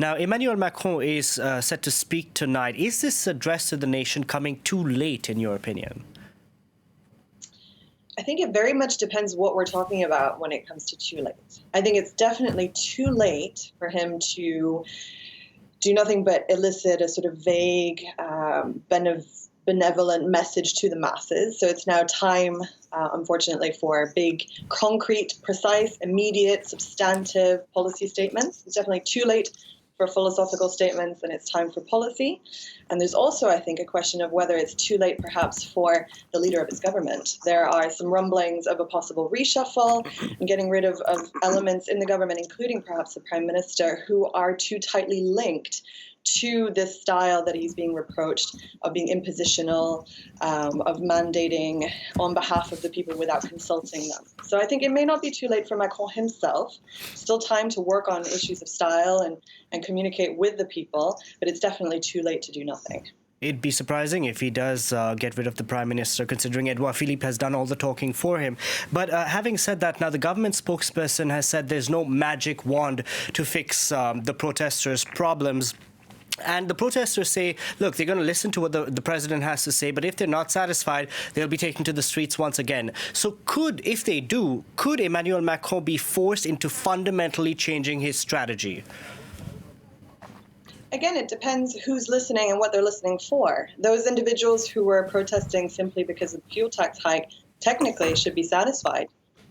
Now, Emmanuel Macron is set to speak tonight. Is this address to the nation coming too late, in your opinion? I think it very much depends what we're talking about when it comes to too late. I think it's definitely too late for him to do nothing but elicit a sort of vague, benevolent message to the masses. So it's now time, unfortunately, for big, concrete, precise, immediate, substantive policy statements. It's definitely too late for philosophical statements, and it's time for policy. And there's also, I think, a question of whether it's too late perhaps for the leader of his government. There are some rumblings of a possible reshuffle and getting rid of elements in the government, including perhaps the prime minister, who are too tightly linked to this style that he's being reproached of being impositional, of mandating on behalf of the people without consulting them. So I think it may not be too late for Macron himself. Still time to work on issues of style and communicate with the people, but it's definitely too late to do nothing. It'd be surprising if he does get rid of the Prime Minister, considering Edouard Philippe has done all the talking for him. But having said that, now the government spokesperson has said there's no magic wand to fix the protesters' problems. And the protesters say, look, they're going to listen to what the president has to say, but if they're not satisfied, they'll be taken to the streets once again. So if they do, could Emmanuel Macron be forced into fundamentally changing his strategy? Again, it depends who's listening and what they're listening for. Those individuals who were protesting simply because of the fuel tax hike technically should be satisfied.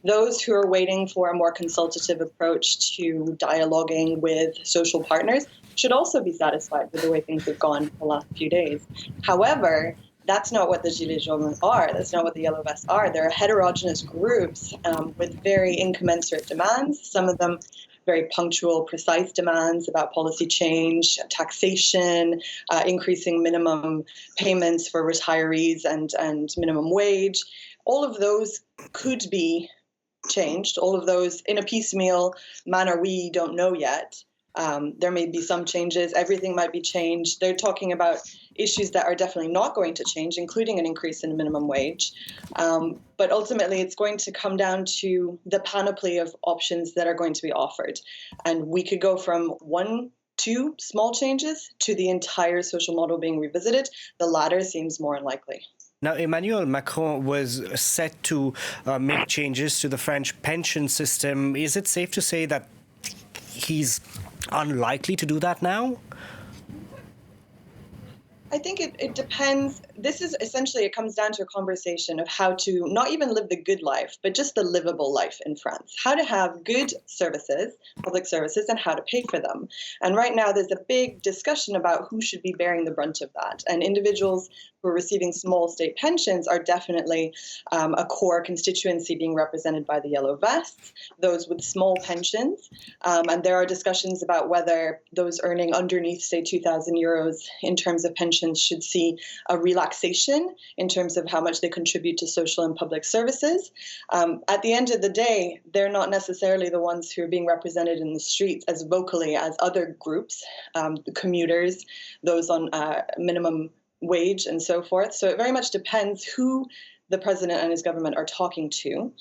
Those who are waiting for a more consultative approach to dialoguing with social partners should also be satisfied with the way things have gone the last few days. However, that's not what the Gilets jaunes are. That's not what the Yellow Vests are. They're heterogeneous groups with very incommensurate demands, some of them very punctual, precise demands about policy change, taxation, increasing minimum payments for retirees and minimum wage. All of those could be changed. All of those in a piecemeal manner we don't know yet. There may be some changes. Everything might be changed. They're talking about issues that are definitely not going to change, including an increase in minimum wage. But ultimately, it's going to come down to the panoply of options that are going to be offered. And we could go from 2 small changes to the entire social model being revisited. The latter seems more unlikely. Now, Emmanuel Macron was set to make changes to the French pension system. Is it safe to say that he's unlikely to do that now? I think it depends. This is essentially, it comes down to a conversation of how to not even live the good life, but just the livable life in France. How to have good services, public services, and how to pay for them. And right now there's a big discussion about who should be bearing the brunt of that. And individuals who are receiving small state pensions are definitely a core constituency being represented by the Yellow Vests, those with small pensions. And there are discussions about whether those earning underneath, say, 2,000 euros in terms of pensions should see a relaxation in terms of how much they contribute to social and public services. At the end of the day, they're not necessarily the ones who are being represented in the streets as vocally as other groups, commuters, those on minimum wage and so forth. So it very much depends who the president and his government are talking to,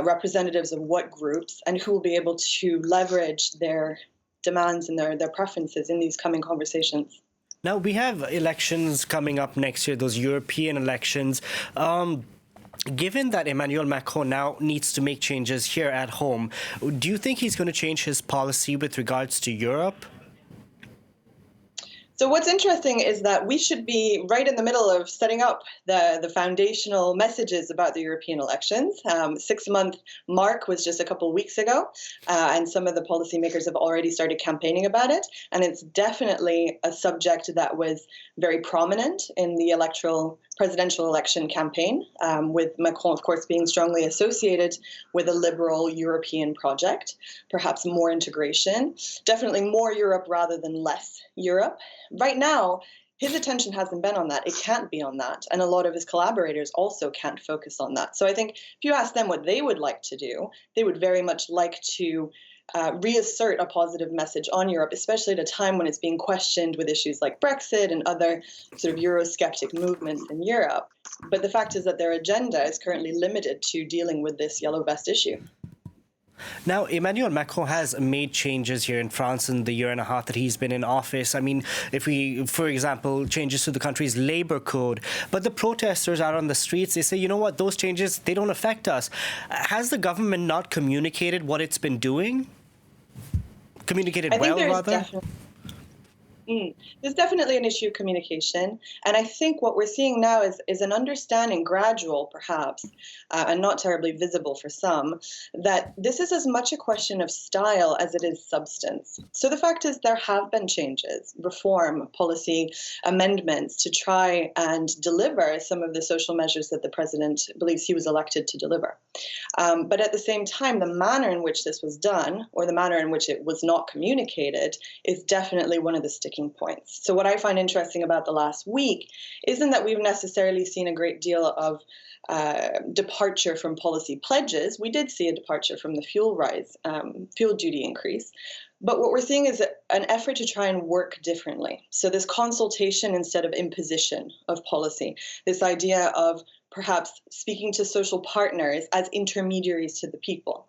representatives of what groups, and who will be able to leverage their demands and their preferences in these coming conversations. Now, we have elections coming up next year, those European elections. Given that Emmanuel Macron now needs to make changes here at home, do you think he's going to change his policy with regards to Europe? So what's interesting is that we should be right in the middle of setting up the foundational messages about the European elections. 6-month mark was just a couple of weeks ago, and some of the policymakers have already started campaigning about it. And it's definitely a subject that was very prominent in the presidential election campaign, with Macron, of course, being strongly associated with a liberal European project, perhaps more integration, definitely more Europe rather than less Europe. Right now, his attention hasn't been on that. It can't be on that. And a lot of his collaborators also can't focus on that. So I think if you ask them what they would like to do, they would very much like to reassert a positive message on Europe, especially at a time when it's being questioned with issues like Brexit and other sort of Eurosceptic movements in Europe. But the fact is that their agenda is currently limited to dealing with this Yellow Vest issue. Now, Emmanuel Macron has made changes here in France in the year and a half that he's been in office. I mean, if we, for example, changes to the country's labor code, but the protesters out on the streets, they say, you know what, those changes, they don't affect us. Has the government not communicated what it's been doing? Communicated I think well, rather? There's definitely an issue of communication. And I think what we're seeing now is an understanding, gradual perhaps, and not terribly visible for some, that this is as much a question of style as it is substance. So the fact is there have been changes, reform, policy amendments to try and deliver some of the social measures that the president believes he was elected to deliver. But at the same time, the manner in which this was done, or the manner in which it was not communicated, is definitely one of the sticking points. So what I find interesting about the last week isn't that we've necessarily seen a great deal of departure from policy pledges. We did see a departure from the fuel duty increase. But what we're seeing is an effort to try and work differently. So this consultation instead of imposition of policy, this idea of perhaps speaking to social partners as intermediaries to the people.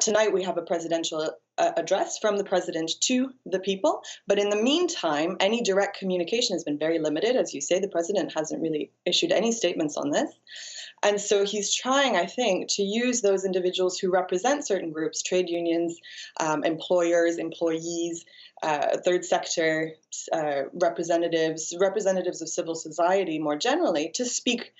Tonight we have a presidential address from the president to the people, but in the meantime, any direct communication has been very limited. As you say, the president hasn't really issued any statements on this. And so he's trying, I think, to use those individuals who represent certain groups, trade unions, employers, employees, third sector representatives of civil society more generally, to speak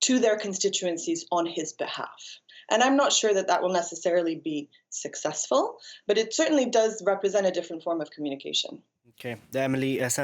to their constituencies on his behalf. And I'm not sure that that will necessarily be successful, but it certainly does represent a different form of communication. Okay, Emily,